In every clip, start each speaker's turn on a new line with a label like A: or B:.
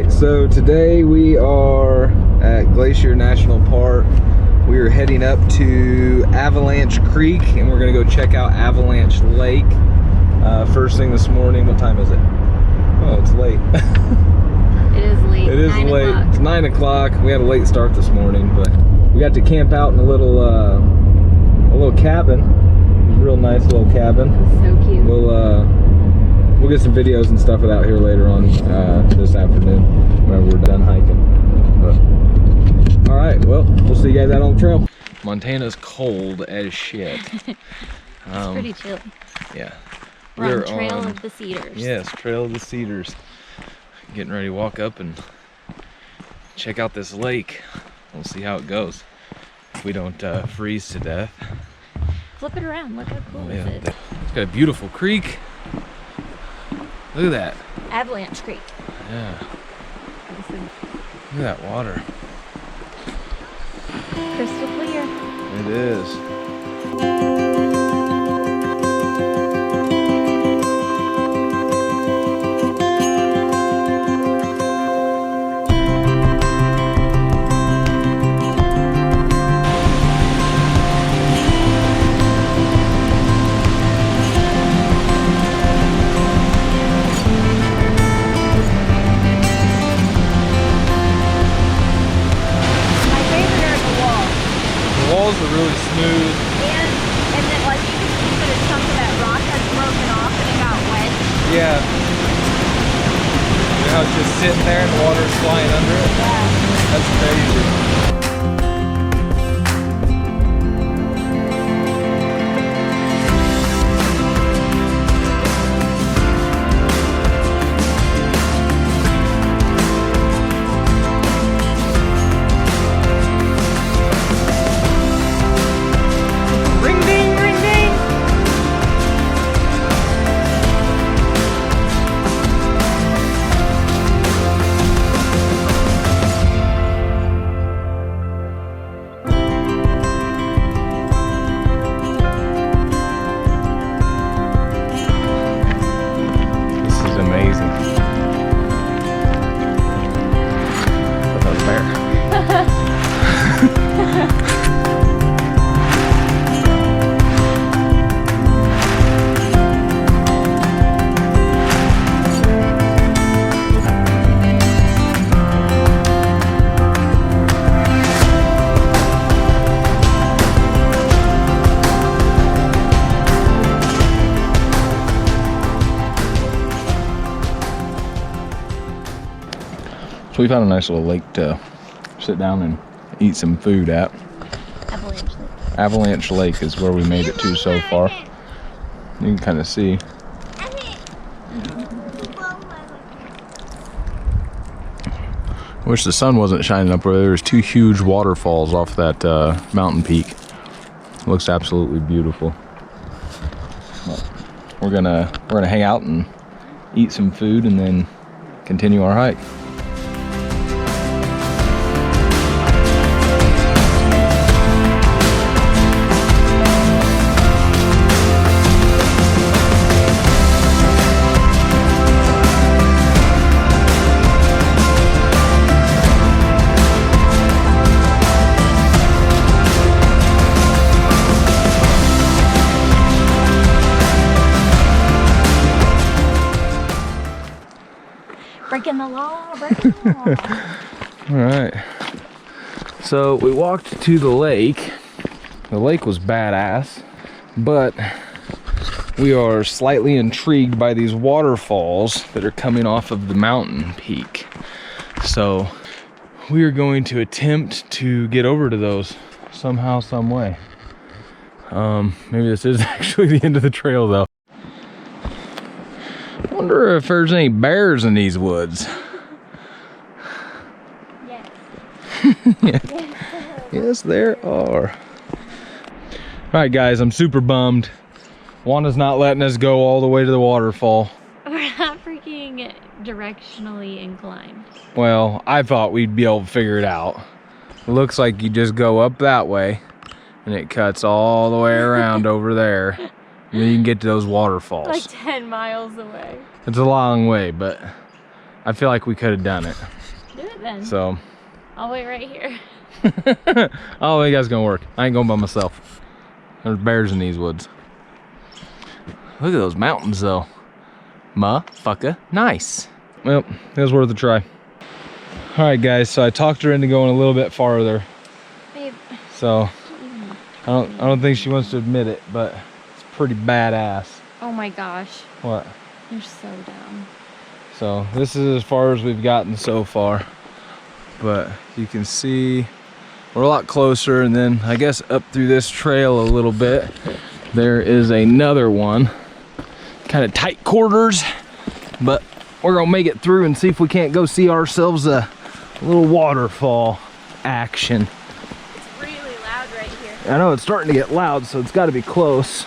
A: right, so today we are at Glacier National Park. We are heading up to Avalanche Creek and we're gonna go check out Avalanche Lake. First thing this morning. What time is it? Oh, it's late.
B: It is late.
A: It is late. It's 9 o'clock. We had a late start this morning, but we got to camp out in a little cabin. It was a real nice little cabin.
B: So cute.
A: We'll get some videos and stuff of that here later on this afternoon whenever we're done hiking. But, all right, well, we'll see you guys out on the trail. Montana's cold as shit.
B: It's pretty chilly.
A: Yeah.
B: We're on Trail of the Cedars.
A: Yes, Trail of the Cedars. Getting ready to walk up and check out this lake. We'll see how it goes. If we don't freeze to death.
B: Flip it around. Look how cool is it?
A: It's got a beautiful creek. Look at that.
B: Avalanche Creek.
A: Yeah. Look at that water.
B: Crystal clear.
A: It is. Walls are really smooth.
B: And then like you can see that a chunk of that rock has broken off and it got wedged.
A: Yeah. You know how it's just sitting there and the water's flying under it?
B: Yeah.
A: That's crazy. So we found a nice little lake to sit down and eat some food at.
B: Avalanche Lake.
A: Avalanche Lake is where we made it to so far. You can kind of see. I wish the sun wasn't shining up where there's two huge waterfalls off that mountain peak. It looks absolutely beautiful. But we're gonna hang out and eat some food and then continue our hike.
B: Breaking the law, breaking the law.
A: All right. So we walked to the lake. The lake was badass, but we are slightly intrigued by these waterfalls that are coming off of the mountain peak. So we are going to attempt to get over to those somehow, some way. Maybe this is actually the end of the trail though. I wonder if there's any bears in these woods.
B: Yes.
A: Yeah. Yes, there are. All right, guys, I'm super bummed. Wanda's not letting us go all the way to the waterfall.
B: We're not freaking directionally inclined.
A: Well, I thought we'd be able to figure it out. It looks like you just go up that way and it cuts all the way around over there. And then you can get to those waterfalls.
B: Like 10 miles away.
A: It's a long way, but I feel like we could have done it.
B: Do it then.
A: So.
B: I'll wait right here.
A: Oh, you guys gonna work. I ain't going by myself. There's bears in these woods. Look at those mountains though. Motherfucker, nice. Well, it was worth a try. All right, guys. So I talked her into going a little bit farther.
B: Babe.
A: So I don't think she wants to admit it, but it's pretty badass.
B: Oh my gosh.
A: What?
B: You're so dumb.
A: So this is as far as we've gotten so far. But you can see we're a lot closer, and then I guess up through this trail a little bit there is another one. Kind of tight quarters, but we're gonna make it through and see if we can't go see ourselves a little waterfall action.
B: It's really loud right here.
A: I know it's starting to get loud, so it's got to be close.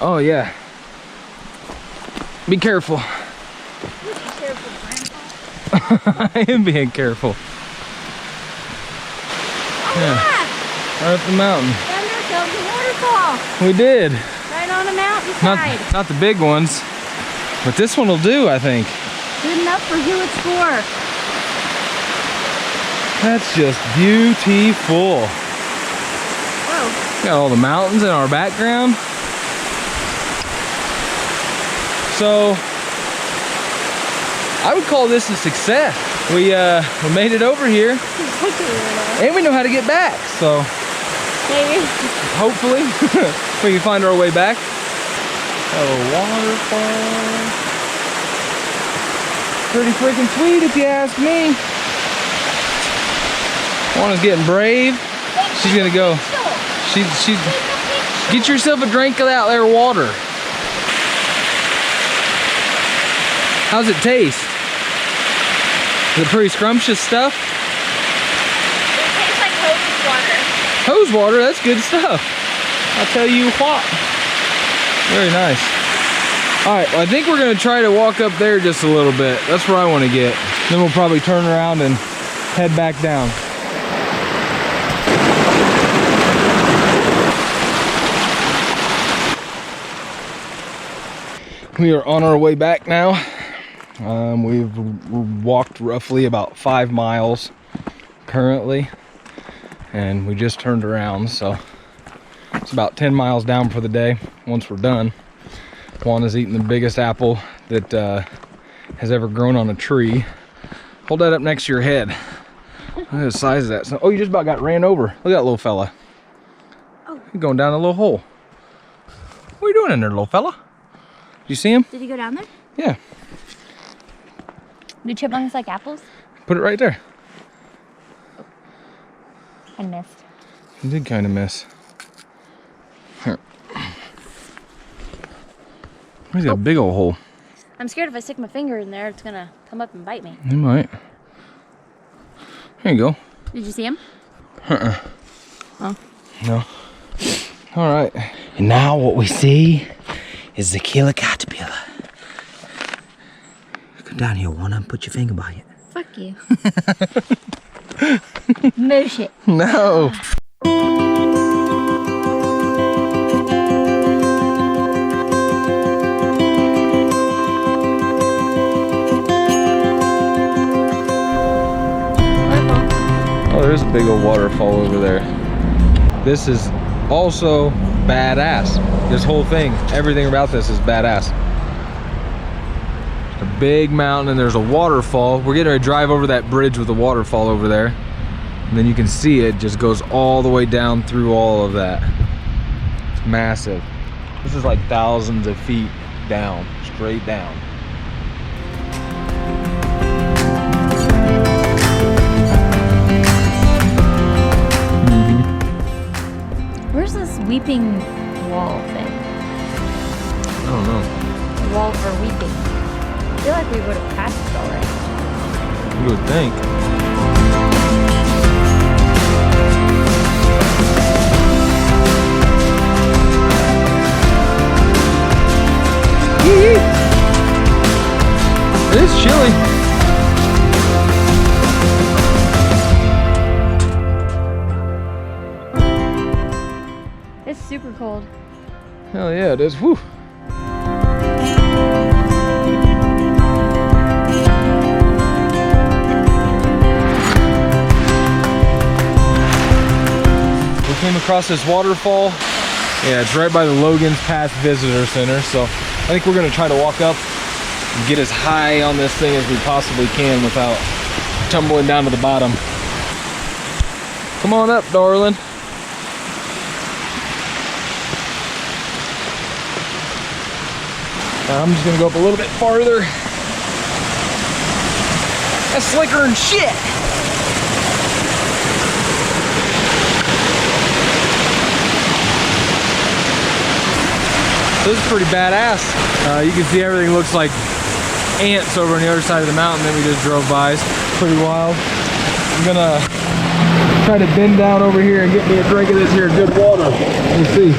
A: Oh yeah, be careful.
B: Be careful, Grandpa.
A: I am being careful.
B: Oh yeah.
A: Right up the mountain.
B: Thunder killed the waterfall.
A: We did.
B: Right on a mountainside.
A: Not the big ones, but this one will do, I think.
B: Good enough for who it's for.
A: That's just beautiful.
B: Whoa.
A: Got all the mountains in our background. So I would call this a success. We made it over here, and we know how to get back. So
B: Maybe.
A: hopefully we can find our way back. Oh, waterfall. Pretty freaking sweet if you ask me. Juana's getting brave. She's gonna go. She's get yourself a drink of that there water. How's it taste? Is it pretty scrumptious stuff?
B: It tastes like hose water.
A: Hose water, that's good stuff. I'll tell you what. Very nice. All right, well, I think we're gonna try to walk up there just a little bit. That's where I wanna get. Then we'll probably turn around and head back down. We are on our way back now. We've walked roughly about 5 miles currently, and we just turned around, so it's about 10 miles down for the day once we're done. Juana's eating the biggest apple that has ever grown on a tree. Hold that up next to your head. Look at the size of that. So, oh, you just about got ran over. Look at that little fella.
B: Oh.
A: You're going down a little hole. What are you doing in there, little fella? You see him?
B: Did he go down there?
A: Yeah.
B: Do chipmunks like apples?
A: Put it right there.
B: I missed.
A: You did kind of miss. Here. He's got a big old hole.
B: I'm scared if I stick my finger in there, it's gonna come up and bite me.
A: You might. Here you go.
B: Did you see him? Oh.
A: No. All right. And now what we see is the killer caterpillar. Come down here, Juana, and put your finger by it.
B: Fuck you. Moosh it.
A: No. Oh, there's a big old waterfall over there. This is also badass. This whole thing, everything about this is badass. A big mountain and there's a waterfall. We're getting ready to drive over that bridge with the waterfall over there. And then you can see it just goes all the way down through all of that. It's massive. This is like thousands of feet down, straight down.
B: Where's this weeping wall thing?
A: I don't know.
B: Wall for weeping. I feel like we would have passed it already.
A: You would think. It is chilly.
B: It's super cold.
A: Hell yeah, it is. Whew. across this waterfall. Yeah, it's right by the Logan's Pass Visitor Center. So I think we're gonna try to walk up and get as high on this thing as we possibly can without tumbling down to the bottom. Come on up, darling. I'm just gonna go up a little bit farther. That's slicker than shit. This is pretty badass. You can see everything looks like ants over on the other side of the mountain that we just drove by. It's pretty wild. I'm gonna try to bend down over here and get me a drink of this here good water. Let's see.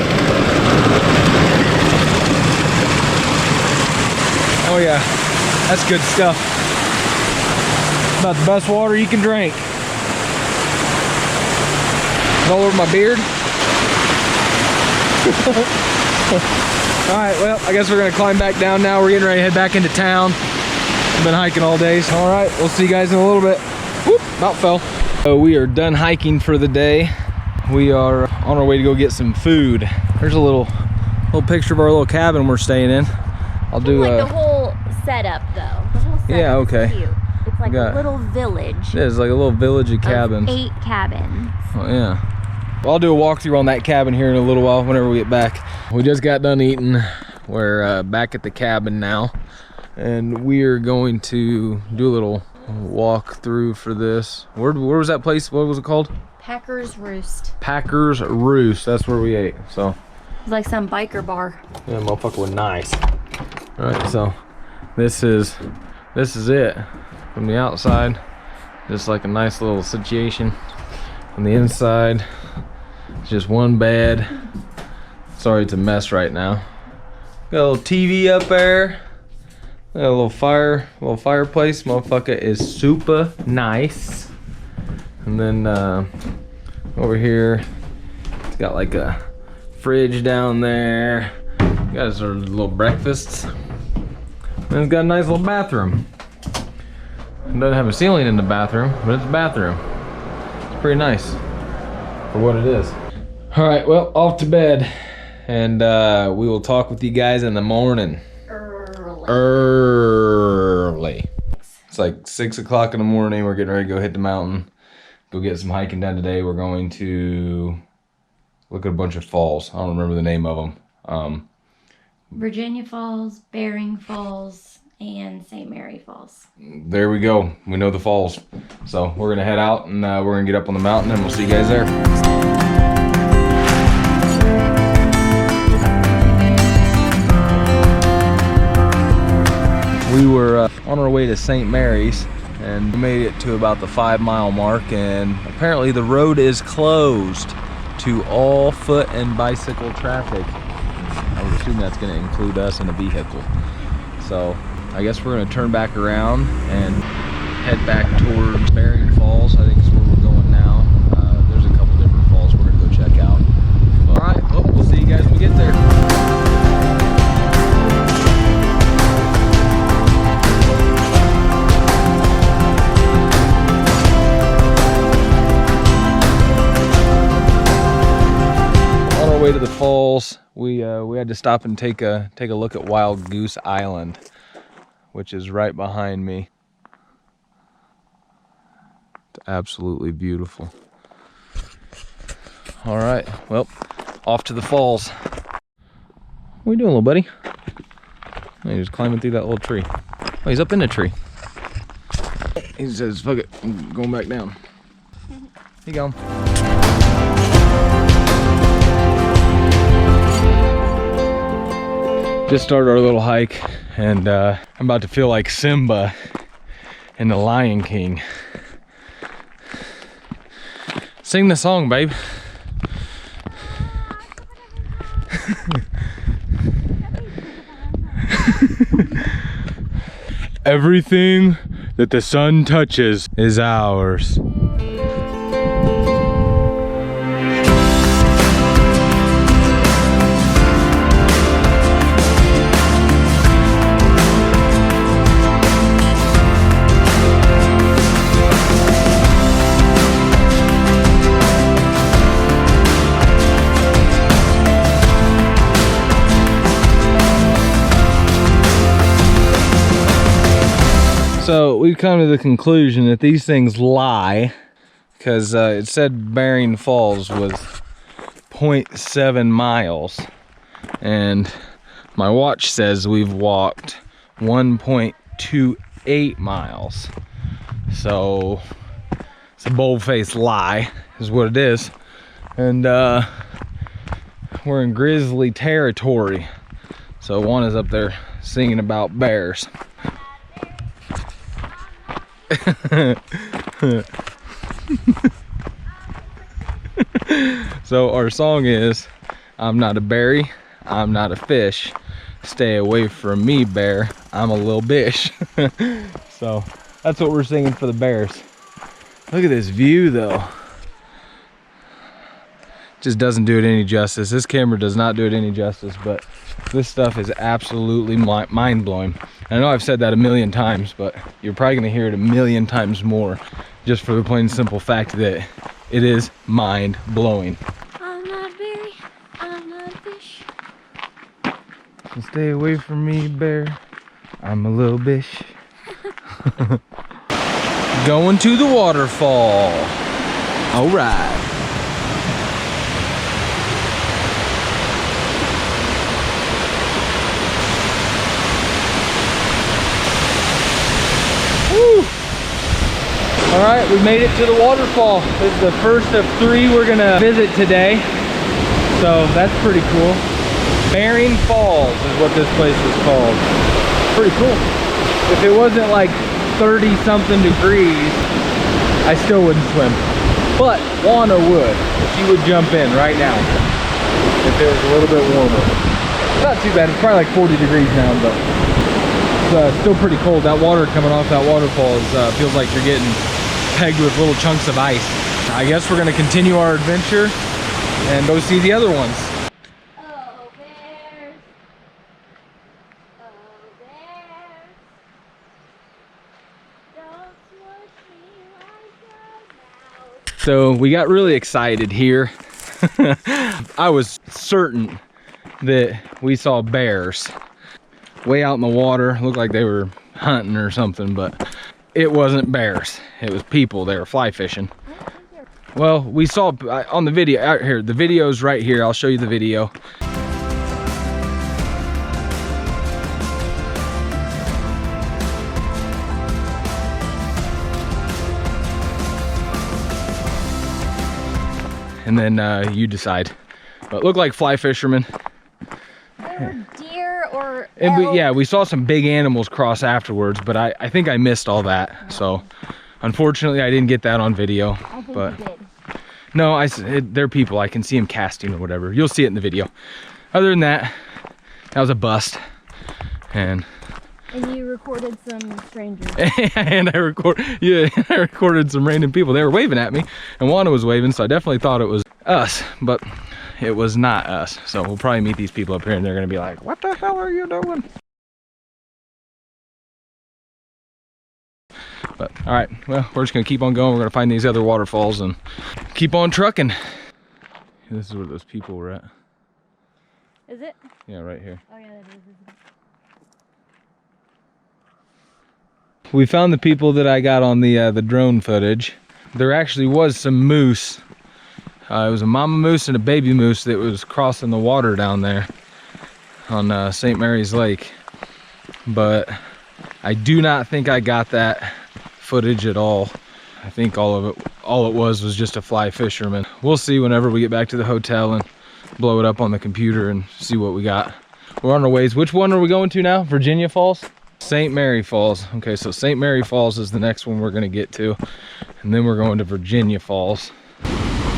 A: Oh yeah, that's good stuff. About the best water you can drink. It's all over my beard. All right, well, I guess we're gonna climb back down now. We're getting ready to head back into town. I've been hiking all day, so all right, we'll see you guys in a little bit. Whoop, about fell. So we are done hiking for the day. We are on our way to go get some food. There's a little picture of our little cabin we're staying in. I'll do
B: like the whole setup though. The whole setup
A: yeah, okay.
B: Is cute. It's like a little village.
A: It is like a little village of cabins.
B: 8 cabins.
A: Oh yeah. Well, I'll do a walkthrough on that cabin here in a little while whenever we get back. We just got done eating. We're back at the cabin now. And we are going to do a little walk through for this. Where was that place? What was it called?
B: Packers Roost.
A: Packers Roost. That's where we ate. So
B: it's like some biker bar.
A: yeah, motherfucker was nice. All right, so this is it from the outside. Just like a nice little situation. On the inside, it's just one bed. Sorry, it's a mess right now. Got a little TV up there. Got a little fireplace. Motherfucker is super nice. And then over here, it's got like a fridge down there. Got us our little breakfasts. And it's got a nice little bathroom. It doesn't have a ceiling in the bathroom, but it's a bathroom. It's pretty nice for what it is. All right, well, off to bed. And we will talk with you guys in the morning. Early. It's like 6 o'clock in the morning. We're getting ready to go hit the mountain. Go get some hiking done today. We're going to look at a bunch of falls. I don't remember the name of them.
B: Virginia Falls, Bering Falls, and St. Mary Falls.
A: There we go. We know the falls. So we're gonna head out and we're gonna get up on the mountain and we'll see you guys there. We were on our way to St. Mary's and we made it to about the 5-mile mark, and apparently the road is closed to all foot and bicycle traffic. I would assume that's going to include us in a vehicle. So I guess we're going to turn back around and head back towards Bering Falls. I think is where we're going now. There's a couple different falls we're going to go check out. All right, well, we'll see you guys when we get there. Way to the falls, we had to stop and take a look at Wild Goose Island, which is right behind me. It's absolutely beautiful. All right, well, off to the falls. What are you doing, little buddy? Oh, he's just climbing through that little tree. Oh, he's up in the tree. He says, "Fuck it, I'm going back down." Here you go. Just started our little hike, and I'm about to feel like Simba in The Lion King. Sing the song, babe. Everything that the sun touches is ours. we've come to the conclusion that these things lie, because it said Bering Falls was 0.7 miles, and my watch says we've walked 1.28 miles. So it's a bold-faced lie is what it is. And we're in grizzly territory. So Juan is up there singing about bears. So our song is, I'm not a berry, I'm not a fish. Stay away from me, bear, I'm a little bish. So that's what we're singing for the bears. Look at this view though. Just doesn't do it any justice. This camera does not do it any justice, but this stuff is absolutely mind-blowing. I know I've said that a million times, but you're probably gonna hear it a million times more, just for the plain and simple fact that it is mind-blowing.
B: I'm not a berry, I'm not a fish.
A: So stay away from me, bear, I'm a little bish. Going to the waterfall. All right. All right, we made it to the waterfall. This is the first of 3 we're gonna visit today. So that's pretty cool. Bering Falls is what this place is called. Pretty cool. If it wasn't like 30 something degrees, I still wouldn't swim. But Juana would. She would jump in right now if it was a little bit warmer. Not too bad, it's probably like 40 degrees now, but it's still pretty cold. That water coming off that waterfall feels like you're getting pegged with little chunks of ice. I guess we're gonna continue our adventure and go see the other ones.
B: Oh, bears. Oh, bears. Don't smush me like a mouse.
A: So we got really excited here. I was certain that we saw bears way out in the water. Looked like they were hunting or something, but it wasn't bears. It was people. They were fly fishing. Well, we saw on the video out here. The video's right here. I'll show you the video. And then you decide. But look like fly fishermen.
B: Deer or
A: And we saw some big animals cross afterwards, but I think I missed all that. So unfortunately I didn't get that on video.
B: I think
A: But
B: you did.
A: no, they're people. I can see them casting or whatever. You'll see it in the video. Other than that, that was a bust. And
B: you recorded some strangers.
A: and I recorded some random people. They were waving at me, and Juana was waving, so I definitely thought it was us, but it was not us. So we'll probably meet these people up here and they're gonna be like, what the hell are you doing? But all right, well, we're just gonna keep on going. We're gonna find these other waterfalls and keep on trucking. This is where those people were at.
B: Is it?
A: Yeah, right here.
B: Oh yeah, that is, isn't it?
A: We found the people that I got on the drone footage. There actually was some moose. It was a mama moose and a baby moose that was crossing the water down there on St. Mary's Lake. But I do not think I got that footage at all. I think all it was just a fly fisherman. We'll see whenever we get back to the hotel and blow it up on the computer and see what we got. We're on our ways. Which one are we going to now? Virginia Falls? St. Mary Falls. Okay, so St. Mary Falls is the next one we're gonna get to. And then we're going to Virginia Falls.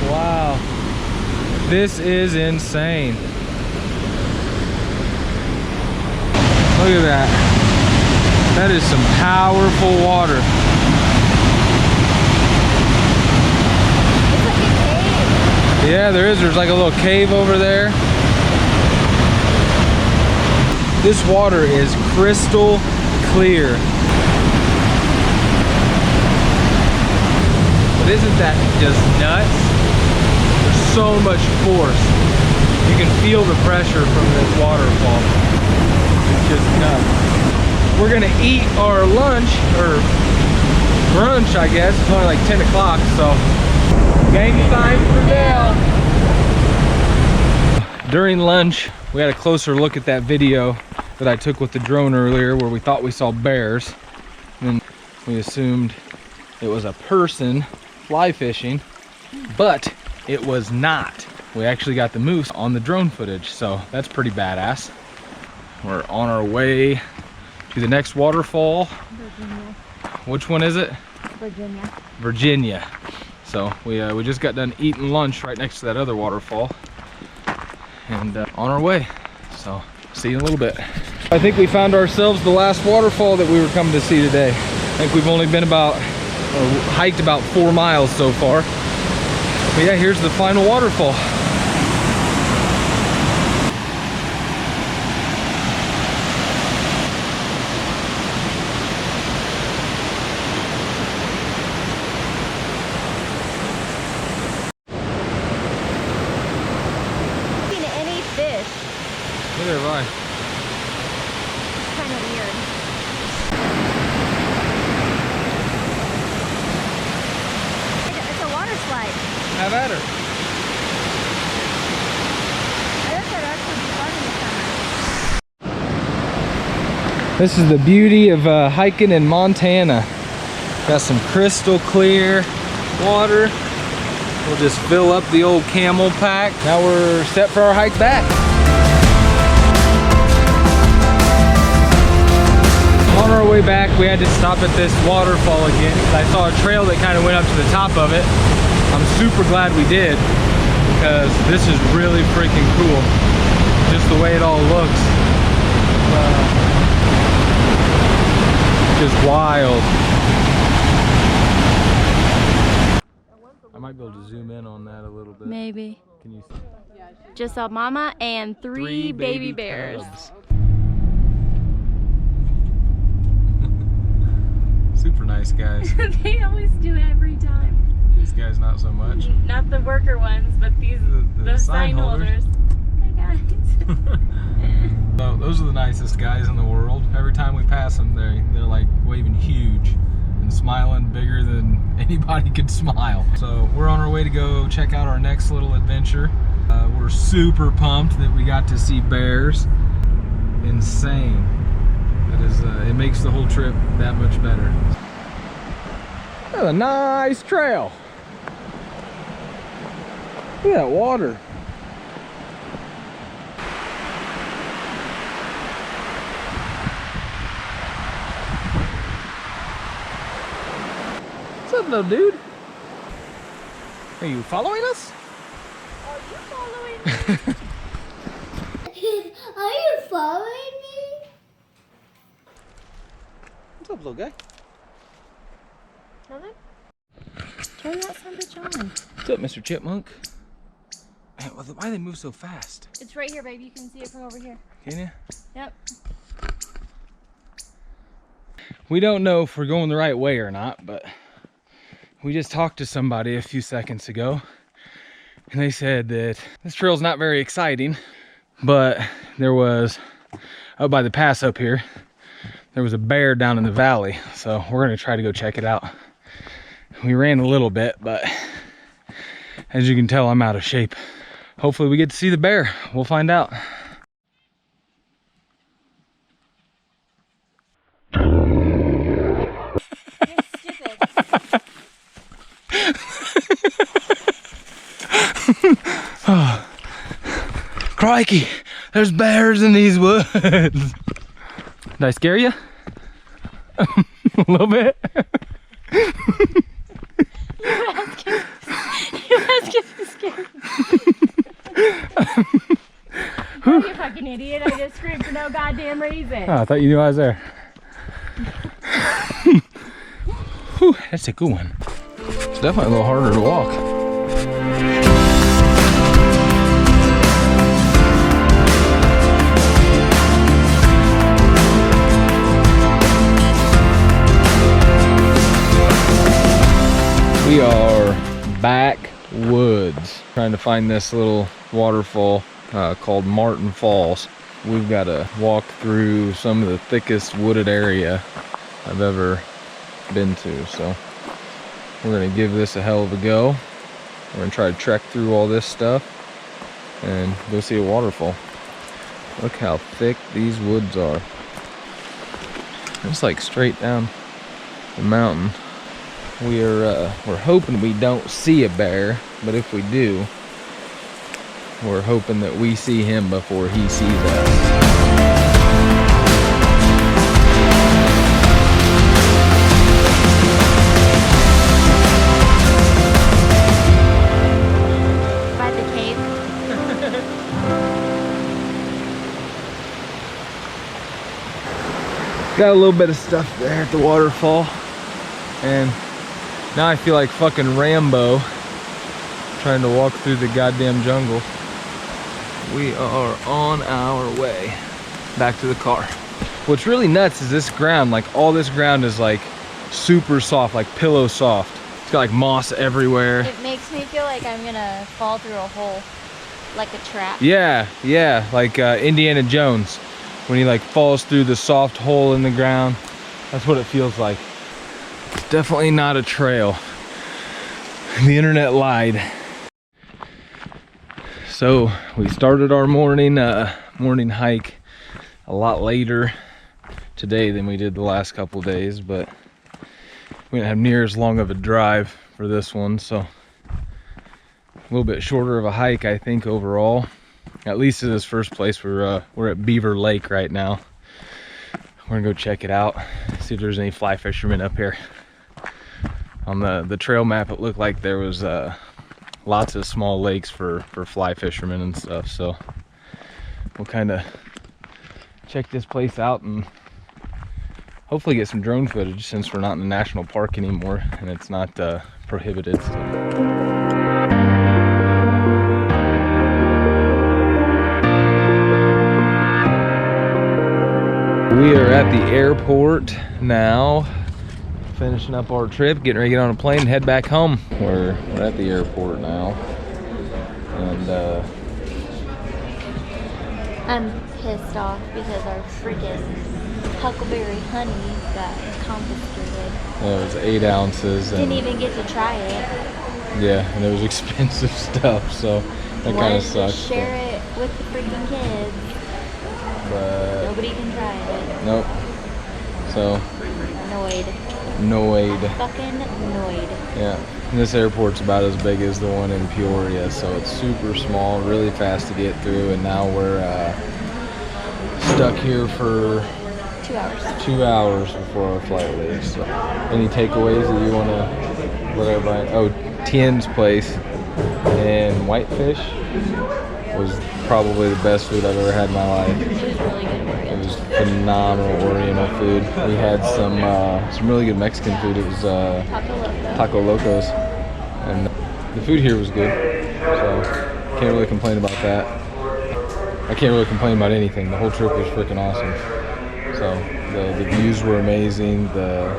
A: Wow, this is insane. Look at that. That is some powerful water.
B: It's like a cave.
A: Yeah, there is. There's like a little cave over there. This water is crystal clear. But isn't that just nuts? There's so much force. You can feel the pressure from this waterfall. It's just nuts. we're gonna eat our lunch, or brunch, I guess. It's only like 10 o'clock, so game time for Dale. During lunch, we had a closer look at that video that I took with the drone earlier where we thought we saw bears. And then we assumed it was a person fly fishing, but it was not. We actually got the moose on the drone footage, so that's pretty badass. We're on our way to the next waterfall.
B: Virginia.
A: Which one is it?
B: Virginia.
A: Virginia. So we just got done eating lunch right next to that other waterfall, and on our way. So see you in a little bit. I think we found ourselves the last waterfall that we were coming to see today. I think we've only been hiked about 4 miles so far. But yeah, here's the final waterfall. Neither have I.
B: It's kind of weird. It's a water slide.
A: Have at her.
B: I guess that actually be fun in the summer.
A: This is the beauty of hiking in Montana. Got some crystal clear water. We'll just fill up the old camel pack. Now we're set for our hike back. On our way back, we had to stop at this waterfall again. I saw a trail that kind of went up to the top of it. I'm super glad we did, because this is really freaking cool. Just the way it all looks. Just wild. I might be able to zoom in on that a little bit.
B: Maybe.
A: Can you see?
B: Just saw mama and three baby bears.
A: cubs. Super nice guys.
B: They always do every time.
A: These guys not so much.
B: Not the worker ones, but these the sign holders. Hey guys.
A: So those are the nicest guys in the world. Every time we pass them, they're like waving huge and smiling bigger than anybody could smile. So we're on our way to go check out our next little adventure. We're super pumped that we got to see bears. Insane. That is, it makes the whole trip that much better. That's a nice trail. Look at that water. What's up, little dude? Are you following us?
B: Are you following me?
C: Are you following me?
A: What's up, little guy?
B: Nothing? Turn that son bitch on.
A: What's up, Mr. Chipmunk? Man, why do they move so fast?
B: It's right here, baby. You can see it from over here.
A: Can you?
B: Yep.
A: We don't know if we're going the right way or not, but we just talked to somebody a few seconds ago, and they said that this trail's not very exciting, but there was, up by the pass up here, there was a bear down in the valley, so we're gonna try to go check it out. We ran a little bit, but as you can tell, I'm out of shape. Hopefully we get to see the bear. We'll find out. Oh, crikey, there's bears in these woods. Did I scare you? A little bit.
B: You ask if you scared me. Oh, you fucking idiot. I just screamed for no goddamn reason.
A: Oh, I thought you knew I was there. Whew, that's a good one. It's definitely a little harder to walk. We are backwoods, trying to find this little waterfall called Martin Falls. we've got to walk through some of the thickest wooded area I've ever been to. So we're gonna give this a hell of a go. We're gonna try to trek through all this stuff and go see a waterfall. Look how thick these woods are. It's like straight down the mountain. We're hoping we don't see a bear, but if we do, we're hoping that we see him before he sees us.
B: By the cave.
A: Got a little bit of stuff there at the waterfall, and now I feel like fucking Rambo trying to walk through the goddamn jungle. We are on our way back to the car. What's really nuts is this ground, like all this ground is like super soft, like pillow soft. It's got like moss everywhere.
B: It makes me feel like I'm gonna fall through a hole, like a trap.
A: Yeah, yeah, like Indiana Jones, when he like falls through the soft hole in the ground. That's what it feels like. It's definitely not a trail. The internet lied. So we started our morning hike a lot later today than we did the last couple days, but we didn't have near as long of a drive for this one, so a little bit shorter of a hike, I think, overall. At least in this first place. We're at Beaver Lake right now. We're gonna go check it out, see if there's any fly fishermen up here. On the trail map, it looked like there was lots of small lakes for fly fishermen and stuff, so we'll kind of check this place out and hopefully get some drone footage, since we're not in the national park anymore and it's not prohibited. So. We are at the airport now, finishing up our trip, getting ready to get on a plane and head back home. We're at the airport now, and
B: I'm pissed off because our freaking huckleberry honey got confiscated.
A: it was 8 ounces. And,
B: Didn't even get to try it.
A: yeah, and it was expensive stuff, so that kind of
B: Wanted to
A: sucks.
B: share it with the freaking kids.
A: But
B: Nobody can try it.
A: nope. So
B: Annoyed.
A: Fucking
B: annoyed.
A: Yeah, and this airport's about as big as the one in Peoria, so it's super small, really fast to get through, and now we're stuck here for
B: 2 hours.
A: 2 hours before our flight leaves. So, any takeaways that you want to let everybody? Oh, Tien's place in Whitefish was probably the best food I've ever had in my life.
B: It was really good.
A: It was phenomenal Oriental food. We had some really good Mexican food. It was Taco Locos, and the food here was good. So can't really complain about that. I can't really complain about anything. The whole trip was freaking awesome. So the views were amazing. The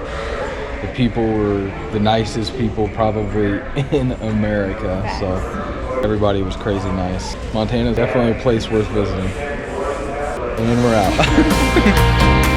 A: people were the nicest people probably in America. So everybody was crazy nice. Montana's definitely a place worth visiting. And then we're out.